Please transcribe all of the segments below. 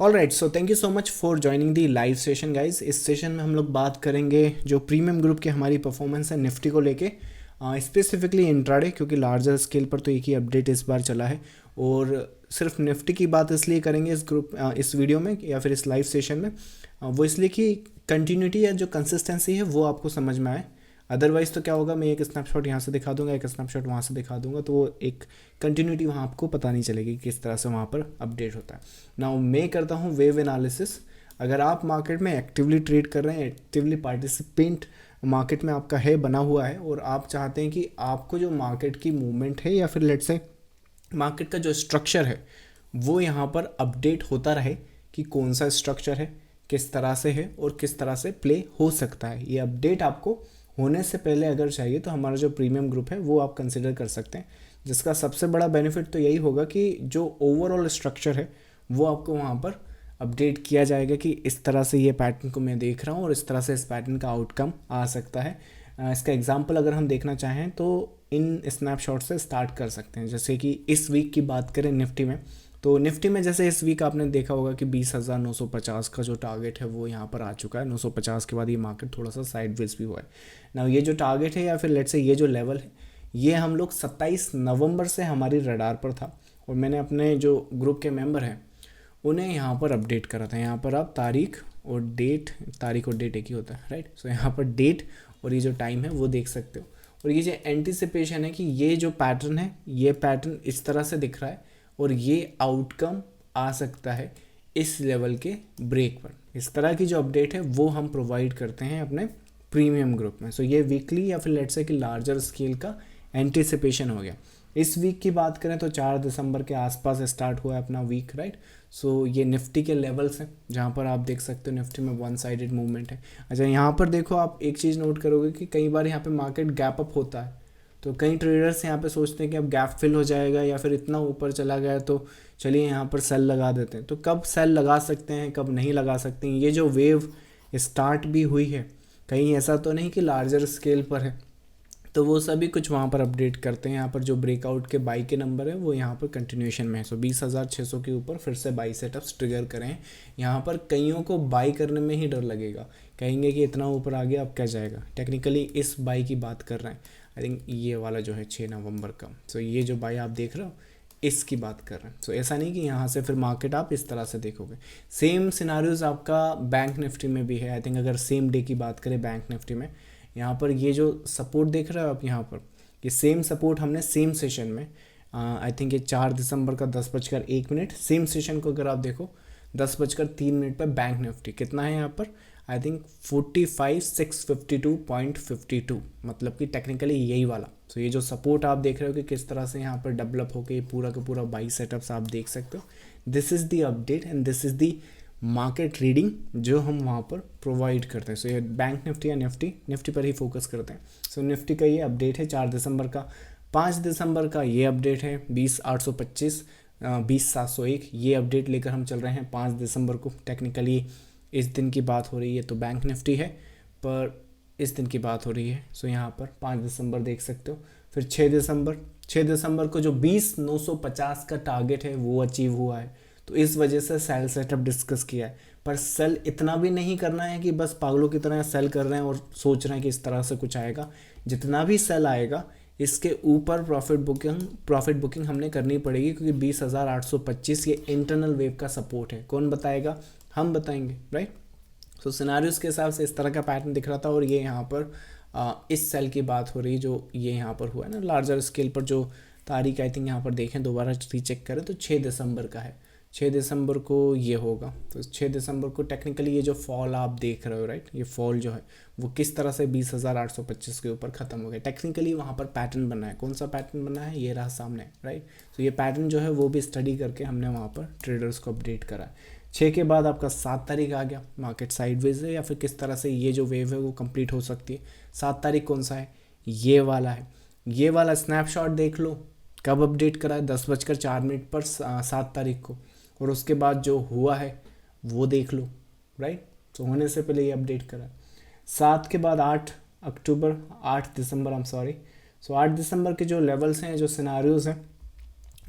All right, so thank you so much for joining the live session guys. इस session में हम लोग बात करेंगे जो प्रीमियम ग्रुप की हमारी परफॉर्मेंस है निफ्टी को लेके, स्पेसिफिकली इंट्राडे, क्योंकि लार्जर स्केल पर तो एक ही अपडेट इस बार चला है और सिर्फ निफ्टी की बात इसलिए करेंगे इस वीडियो में या फिर इस लाइव सेशन में, वो इसलिए कि कंटिन्यूटी या जो कंसिस्टेंसी है वो आपको समझ में आए। अदरवाइज़ तो क्या होगा, मैं एक स्नैपशॉट यहाँ से दिखा दूंगा, एक स्नैपशॉट वहाँ से दिखा दूंगा, तो वो एक कंटिन्यूटी वहाँ आपको पता नहीं चलेगी किस तरह से वहाँ पर अपडेट होता है। नाउ मैं करता हूँ वेव एनालिसिस। अगर आप मार्केट में एक्टिवली ट्रेड कर रहे हैं, एक्टिवली पार्टिसिपेंट मार्केट में आपका है बना हुआ है और आप चाहते हैं कि आपको जो मार्केट की मूवमेंट है या फिर लेट्स से मार्केट का जो स्ट्रक्चर है वो यहाँ पर अपडेट होता रहे कि कौन सा स्ट्रक्चर है, किस तरह से है और किस तरह से प्ले हो सकता है, ये अपडेट आपको होने से पहले अगर चाहिए तो हमारा जो प्रीमियम ग्रुप है वो आप कंसिडर कर सकते हैं। जिसका सबसे बड़ा बेनिफिट तो यही होगा कि जो ओवरऑल स्ट्रक्चर है वो आपको वहाँ पर अपडेट किया जाएगा कि इस तरह से ये पैटर्न को मैं देख रहा हूँ और इस तरह से इस पैटर्न का आउटकम आ सकता है। इसका एग्जांपल अगर हम देखना चाहें तो इन स्नैपशॉट से स्टार्ट कर सकते हैं। जैसे कि इस वीक की बात करें निफ्टी में, तो निफ्टी में जैसे इस वीक आपने देखा होगा कि 20,950 का जो टारगेट है वो यहाँ पर आ चुका है। 950 के बाद ये मार्केट थोड़ा सा साइडवेज भी हुआ है ना। ये जो टारगेट है या फिर लेट्स से ये जो लेवल है ये हम लोग 27 नवंबर से हमारी रडार पर था और मैंने अपने जो ग्रुप के मेंबर हैं उन्हें यहाँ पर अपडेट करा था। यहाँ पर आप तारीख और डेट एक ही होता है, राइट। सो यहाँ पर डेट और ये जो टाइम है वो देख सकते हो। और ये जो एंटिसिपेशन है कि ये जो पैटर्न है ये पैटर्न इस तरह से दिख रहा है और ये आउटकम आ सकता है इस लेवल के ब्रेक पर। इस तरह की जो अपडेट है वो हम प्रोवाइड करते हैं अपने प्रीमियम ग्रुप में। सो ये वीकली या फिर लेट्स से कि लार्जर स्केल का एंटिसिपेशन हो गया। इस वीक की बात करें तो 4 दिसंबर के आसपास स्टार्ट हुआ है अपना वीक, राइट। सो ये निफ्टी के लेवल्स हैं जहाँ पर आप देख सकते हो निफ्टी में वन साइडेड मूवमेंट है। अच्छा, यहाँ पर देखो आप एक चीज़ नोट करोगे कि कई बार यहाँ पे मार्केट गैप अप होता है, तो कई ट्रेडर्स यहाँ पे सोचते हैं कि अब गैप फिल हो जाएगा या फिर इतना ऊपर चला गया तो चलिए यहाँ पर सेल लगा देते हैं। तो कब सेल लगा सकते हैं कब नहीं लगा सकते हैं, ये जो वेव स्टार्ट भी हुई है कहीं ऐसा तो नहीं कि लार्जर स्केल पर है, तो वो सभी कुछ वहाँ पर अपडेट करते हैं। यहाँ पर जो ब्रेकआउट के बाई के नंबर है वो यहाँ पर कंटिन्यूएशन में है। सो 20,600 के ऊपर फिर से बाई सेटअप्स ट्रिगर करें। यहाँ पर कईयों को बाई करने में ही डर लगेगा, कहेंगे कि इतना ऊपर आ गया अब क्या जाएगा। टेक्निकली इस बाई की बात कर रहे हैं, आई थिंक ये वाला जो है 6 नवंबर का। सो ये जो बाई आप देख रहे हो इसकी बात कर रहे हैं। सो ऐसा नहीं कि यहाँ से फिर मार्केट आप इस तरह से देखोगे। सेम सिनारियोज आपका बैंक निफ्टी में भी है। आई थिंक अगर सेम डे की बात करें बैंक निफ्टी में, यहाँ पर ये जो सपोर्ट देख रहे हो आप यहाँ पर, ये सेम सपोर्ट हमने सेम सेशन में आई थिंक ये 4 दिसंबर का 10:01 सेम सेशन को अगर आप देखो 10:03 पर बैंक निफ्टी कितना है यहाँ पर, आई थिंक 45,652.52, मतलब कि टेक्निकली यही वाला। तो ये जो सपोर्ट आप देख रहे हो कि किस तरह से यहाँ पर डेवलप होकर ये पूरा का पूरा बाई सेटअप्स आप देख सकते हो। This is the update and this is the market reading जो हम वहाँ पर प्रोवाइड करते हैं। सो ये बैंक निफ्टी या निफ्टी पर ही फोकस करते हैं। सो निफ्टी का ये अपडेट है 4 दिसंबर का। 5 दिसंबर का ये अपडेट है 20,825 20,701, ये अपडेट लेकर हम चल रहे हैं 5 दिसंबर को। टेक्निकली इस दिन की बात हो रही है तो बैंक निफ्टी है, पर इस दिन की बात हो रही है। सो यहाँ पर 5 दिसंबर देख सकते हो। फिर 6 दिसंबर को जो 20,950 का टारगेट है वो अचीव हुआ है, तो इस वजह से सेल सेटअप डिस्कस किया है। पर सेल इतना भी नहीं करना है कि बस पागलों की तरह सेल कर रहे हैं और सोच रहे हैं कि इस तरह से कुछ आएगा। जितना भी सेल आएगा इसके ऊपर प्रॉफिट बुकिंग हमने करनी पड़ेगी, क्योंकि 20,825 ये इंटरनल वेव का सपोर्ट है। कौन बताएगा, हम बताएंगे, राइट। सो सिनारियोस के हिसाब से इस तरह का पैटर्न दिख रहा था और ये यहाँ पर इस सेल की बात हो रही जो ये यहाँ पर हुआ है ना लार्जर स्केल पर। जो तारीख आई थिंक यहाँ पर देखें दोबारा रीचेक करें तो 6 दिसंबर का है। 6 दिसंबर को ये होगा। तो 6 दिसंबर को टेक्निकली ये जो फॉल आप देख रहे हो, राइट, ये फॉल जो है वो किस तरह से 20,825 के ऊपर ख़त्म हो गया। टेक्निकली वहाँ पर पैटर्न बना है। कौन सा पैटर्न बना है, ये रहा सामने, राइट। तो ये पैटर्न जो है वो भी स्टडी करके हमने वहाँ पर ट्रेडर्स को अपडेट करा है। 6 के बाद आपका 7 तारीख आ गया, मार्केट साइडवेज है या फिर किस तरह से ये जो वेव है वो कंप्लीट हो सकती है। 7 तारीख कौन सा है, ये वाला है। ये वाला स्नैपशॉट देख लो कब अपडेट करा है, 10:04 पर 7 तारीख को। और उसके बाद जो हुआ है वो देख लो, राइट। तो होने से पहले ये अपडेट करा। 7 के बाद 8 दिसंबर, सॉरी। सो 8 दिसंबर के जो लेवल्स हैं, जो सिनारियोज़ हैं,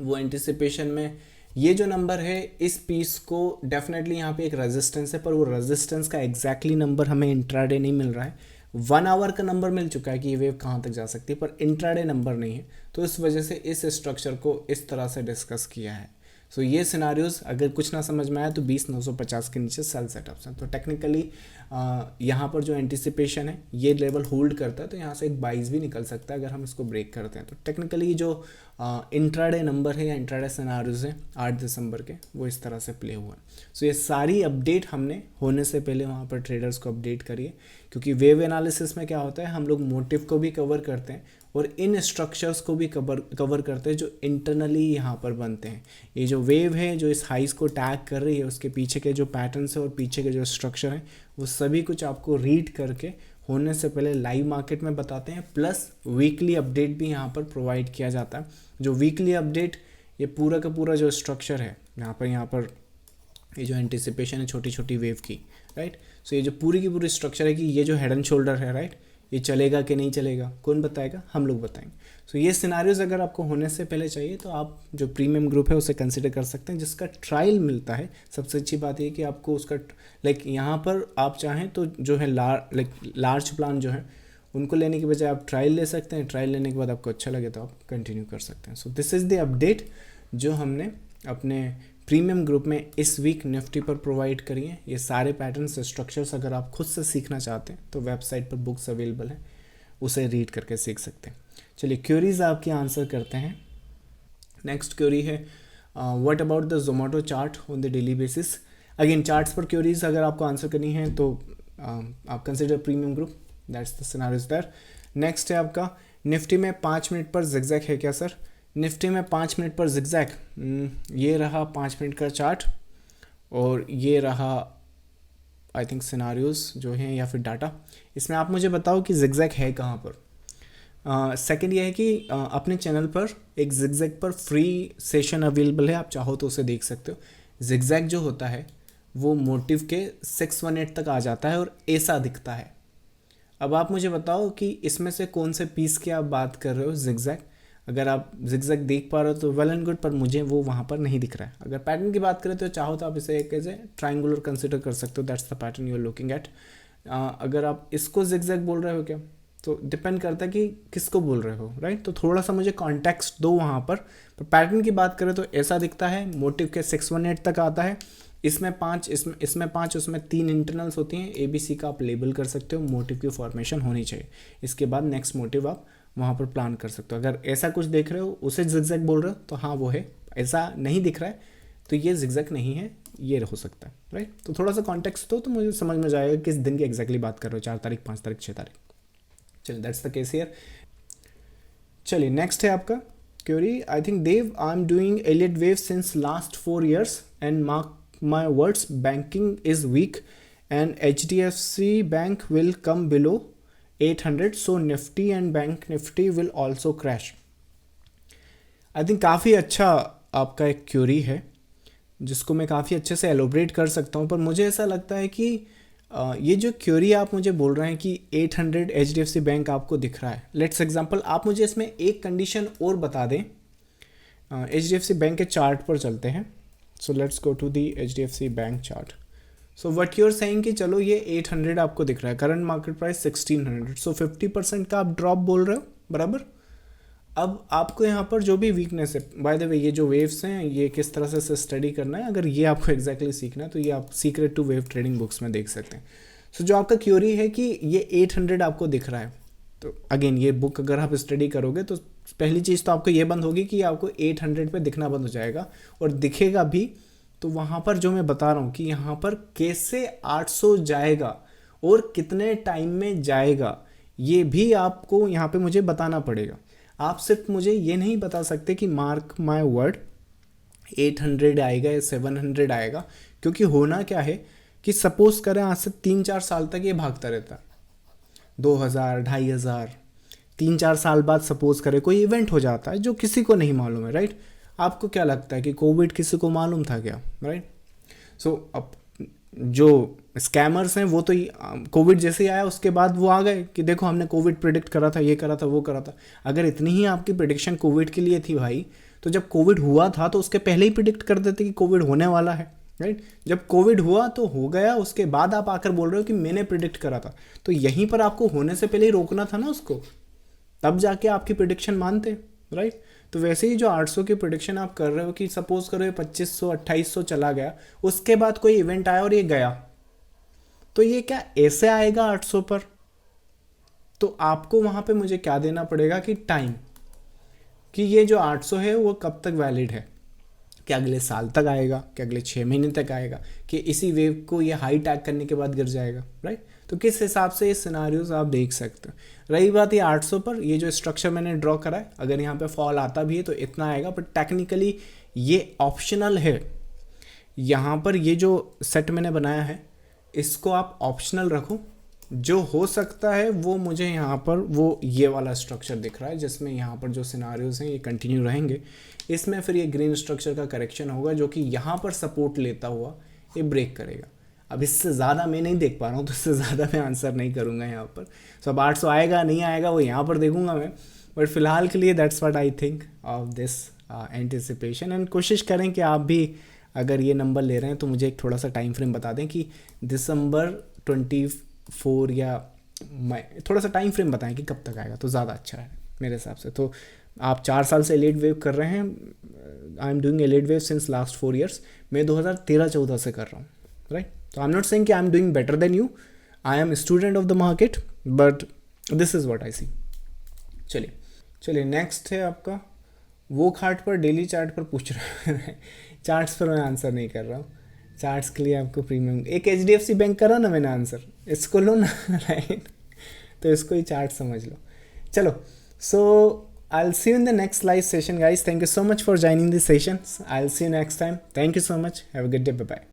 वो एंटिसिपेशन में ये जो नंबर है इस पीस को डेफिनेटली यहाँ पे एक रेजिस्टेंस है, पर वो रेजिस्टेंस का एग्जैक्टली नंबर हमें इंट्राडे नहीं मिल रहा है। 1 आवर का नंबर मिल चुका है कि ये वेव कहाँ तक जा सकती है, पर इंट्राडे नंबर नहीं है। तो इस वजह से इस स्ट्रक्चर को इस तरह से डिस्कस किया है। सो ये सिनारियोज अगर कुछ ना समझ में आया तो 20,950 के नीचे सेल सेटअप्स हैं। तो टेक्निकली यहाँ पर जो एंटिसिपेशन है ये लेवल होल्ड करता है, तो यहाँ से एक 22 भी निकल सकता है अगर हम इसको ब्रेक करते हैं। तो टेक्निकली जो इंट्राडे नंबर है या इंट्राडे सिनारियोज हैं 8 दिसंबर के, वो इस तरह से प्ले हुआ है। सो ये सारी अपडेट हमने होने से पहले वहाँ पर ट्रेडर्स को अपडेट करिए, क्योंकि वेव एनालिसिस में क्या होता है, हम लोग मोटिव को भी कवर करते हैं और इन स्ट्रक्चर्स को भी कवर करते हैं जो इंटरनली यहाँ पर बनते हैं। ये जो वेव है जो इस हाइस को टैग कर रही है, उसके पीछे के जो पैटर्न्स है और पीछे के जो स्ट्रक्चर हैं वो सभी कुछ आपको रीड करके होने से पहले लाइव मार्केट में बताते हैं, प्लस वीकली अपडेट भी यहाँ पर प्रोवाइड किया जाता है। जो वीकली अपडेट ये पूरा का पूरा जो स्ट्रक्चर है यहाँ पर ये जो एंटिसिपेशन है छोटी छोटी वेव की, राइट। सो ये जो पूरी की पूरी स्ट्रक्चर है कि ये जो हेड एंड शोल्डर है, राइट, ये चलेगा कि नहीं चलेगा, कौन बताएगा, हम लोग बताएंगे। सो ये सिनारियोज अगर आपको होने से पहले चाहिए तो आप जो प्रीमियम ग्रुप है उसे कंसिडर कर सकते हैं, जिसका ट्रायल मिलता है। सबसे अच्छी बात ये कि आपको उसका यहाँ पर आप चाहें तो जो है लार्ज प्लान जो है उनको लेने के बजाय आप ट्रायल ले सकते हैं। ट्रायल लेने के बाद आपको अच्छा लगे तो आप कंटिन्यू कर सकते हैं। So this is the update जो हमने अपने प्रीमियम ग्रुप में इस वीक निफ्टी पर प्रोवाइड करी है। ये सारे पैटर्न्स स्ट्रक्चर्स अगर आप खुद से सीखना चाहते हैं तो वेबसाइट पर बुक्स अवेलेबल है, उसे रीड करके सीख सकते हैं। चलिए क्वेरीज आपकी आंसर करते हैं। नेक्स्ट क्वेरी है what about the Zomato chart on the daily basis. Again charts पर क्वेरीज अगर आपको आंसर करनी है तो आप consider premium group, that's the scenarios there. Next है आपका निफ्टी में 5 मिनट पर जिगजैग है क्या सर। निफ्टी में 5 मिनट पर जिगजैग, ये रहा 5 मिनट का चार्ट और ये रहा आई थिंक सिनारियोज जो हैं या फिर डाटा। इसमें आप मुझे बताओ कि जिगजैग है कहाँ पर। सेकंड ये है कि अपने चैनल पर एक जिगजैग पर फ्री सेशन अवेलेबल है, आप चाहो तो उसे देख सकते हो। जिगजैग जो होता है वो मोटिव के 618 तक आ जाता है और ऐसा दिखता है। अब आप मुझे बताओ कि इसमें से कौन से पीस की आप बात कर रहे हो जिगजैग। अगर आप जिगजैग देख पा रहे हो तो वेल एंड गुड, पर मुझे वो वहाँ पर नहीं दिख रहा है। अगर पैटर्न की बात करें तो चाहो तो आप इसे एक ऐसे ट्रायंगुलर कंसिडर कर सकते हो, that's the pattern you are looking at. अगर आप इसको जिगजैग बोल रहे हो क्या, तो डिपेंड करता है कि किसको बोल रहे हो, राइट। तो थोड़ा सा मुझे कॉन्टेक्स्ट दो वहाँ पर पैटर्न की बात करें तो ऐसा दिखता है, मोटिव के 618 तक आता है। इसमें 5 उसमें 3 इंटरनल्स होती हैं। ABC का आप लेबल कर सकते हो, मोटिव की फॉर्मेशन होनी चाहिए। इसके बाद नेक्स्ट मोटिव आप वहाँ पर प्लान कर सकते हो। अगर ऐसा कुछ देख रहे हो उसे जिगजैग बोल रहे हो तो हाँ वो है। ऐसा नहीं दिख रहा है तो ये जिगजैग नहीं है, ये हो सकता है, राइट। तो थोड़ा सा कॉन्टेक्स्ट दो तो मुझे समझ में जाएगा किस दिन की एग्जैक्टली बात कर रहे हो, 4 तारीख, 5 तारीख, 6 तारीख। चलिए दैट्स द केस हियर। चलिए नेक्स्ट है आपका query. I think Dev, I am doing Elliott wave since last 4 years and mark my words, banking is weak and HDFC bank will come below 800, so Nifty and Bank Nifty will also crash. I think काफ़ी अच्छा आपका एक Curie है जिसको मैं काफ़ी अच्छे से एलोब्रेट कर सकता हूँ, पर मुझे ऐसा लगता है कि ये जो क्यूरी आप मुझे बोल रहे हैं कि 800 HDFC बैंक आपको दिख रहा है, लेट्स एग्जांपल आप मुझे इसमें एक कंडीशन और बता दें। HDFC बैंक के चार्ट पर चलते हैं। So let's go to the HDFC bank chart. So what you're saying कि चलो ये 800 आपको दिख रहा है, करंट मार्केट प्राइस 1600, सो 50% का आप ड्रॉप बोल रहे हो, बराबर। अब आपको यहाँ पर जो भी वीकनेस है, बाय द वे ये जो वेव्स हैं ये किस तरह से स्टडी करना है, अगर ये आपको एग्जैक्टली सीखना है तो ये आप secret to wave trading books में देख सकते हैं। सो जो आपका क्यूरी है कि ये 800 आपको दिख रहा है, तो अगेन ये बुक अगर आप स्टडी करोगे तो पहली चीज़ तो आपको ये बंद होगी कि आपको 800 पे दिखना बंद हो जाएगा, और दिखेगा भी तो वहाँ पर जो मैं बता रहा हूँ कि यहाँ पर कैसे 800 जाएगा और कितने टाइम में जाएगा, ये भी आपको यहाँ पे मुझे बताना पड़ेगा। आप सिर्फ मुझे ये नहीं बता सकते कि मार्क माय वर्ड 800 आएगा या 700 आएगा, क्योंकि होना क्या है कि सपोज करें आज से 3-4 साल तक ये भागता रहता है, 2000, 2500, 3-4 साल बाद सपोज करें कोई इवेंट हो जाता है जो किसी को नहीं मालूम है, राइट। आपको क्या लगता है कि कोविड किसी को मालूम था क्या, राइट। सो अब जो स्कैमर्स हैं वो तो कोविड जैसे ही आया उसके बाद वो आ गए कि देखो हमने कोविड प्रिडिक्ट करा था, ये करा था, वो करा था। अगर इतनी ही आपकी प्रिडिक्शन कोविड के लिए थी भाई, तो जब कोविड हुआ था तो उसके पहले ही प्रिडिक्ट कर देते कि कोविड होने वाला है, राइट। जब कोविड हुआ तो हो गया, उसके बाद आप आकर बोल रहे हो कि मैंने प्रिडिक्ट करा था। तो यहीं पर आपको होने से पहले ही रोकना था ना उसको, तब जाके आपकी प्रिडिक्शन मानते, राइट। तो वैसे ही जो 800 की प्रिडिक्शन आप कर रहे हो कि सपोज करो ये 2500 2800 चला गया, उसके बाद कोई इवेंट आया और ये गया, तो ये क्या ऐसे आएगा 800 पर? तो आपको वहाँ पे मुझे क्या देना पड़ेगा कि टाइम, कि ये जो 800 है वो कब तक वैलिड है, कि अगले साल तक आएगा, कि अगले 6 महीने तक आएगा, कि इसी वेव को ये हाई टैग करने के बाद गिर जाएगा, राइट। तो किस हिसाब से ये सिनारियोज आप देख सकते हो। रही बात ये 800 पर, ये जो स्ट्रक्चर मैंने ड्रॉ करा है, अगर यहाँ पे फॉल आता भी है तो इतना आएगा, बट टेक्निकली ये ऑप्शनल है। यहाँ पर ये जो सेट मैंने बनाया है इसको आप ऑप्शनल रखो। जो हो सकता है वो मुझे यहाँ पर वो ये वाला स्ट्रक्चर दिख रहा है जिसमें यहाँ पर जो सिनारियोज हैं ये कंटिन्यू रहेंगे। इसमें फिर ये ग्रीन स्ट्रक्चर का करेक्शन होगा जो कि यहाँ पर सपोर्ट लेता हुआ ये ब्रेक करेगा। अब इससे ज़्यादा मैं नहीं देख पा रहा हूँ, तो इससे ज़्यादा मैं आंसर नहीं करूँगा यहाँ पर। सो अब 800 आएगा नहीं आएगा वो यहाँ पर देखूँगा मैं, बट फिलहाल के लिए that's what I think of this anticipation. And कोशिश करें कि आप भी अगर ये नंबर ले रहे हैं तो मुझे एक थोड़ा सा टाइम फ्रेम बता दें कि दिसंबर 24 या मई, थोड़ा सा टाइम फ्रेम बताएं कि कब तक आएगा, तो ज़्यादा अच्छा है मेरे हिसाब से। तो आप 4 साल से एलिट वेव कर रहे हैं, आई am doing elite wave since last 4 years, मैं 2013-14 से कर रहा हूँ, राइट। तो आई एम नॉट सेइंग कि I am doing better than you, I am student of the market, but this is what I see. चलिए नेक्स्ट है आपका वो खाट पर डेली चार्ट पर पूछ रहा है। चार्ट्स पर मैं आंसर नहीं कर रहा हूँ, चार्ट्स के लिए आपको प्रीमियम एक HDFC बैंक करा ना मैंने आंसर, इसको लो ना, राइट। तो इसको ही चार्ट समझ लो। चलो, सो I'll see you in the next live session, guys. Thank you so much for joining this session. I'll see you next time. Thank you so much. Have a good day. Bye bye.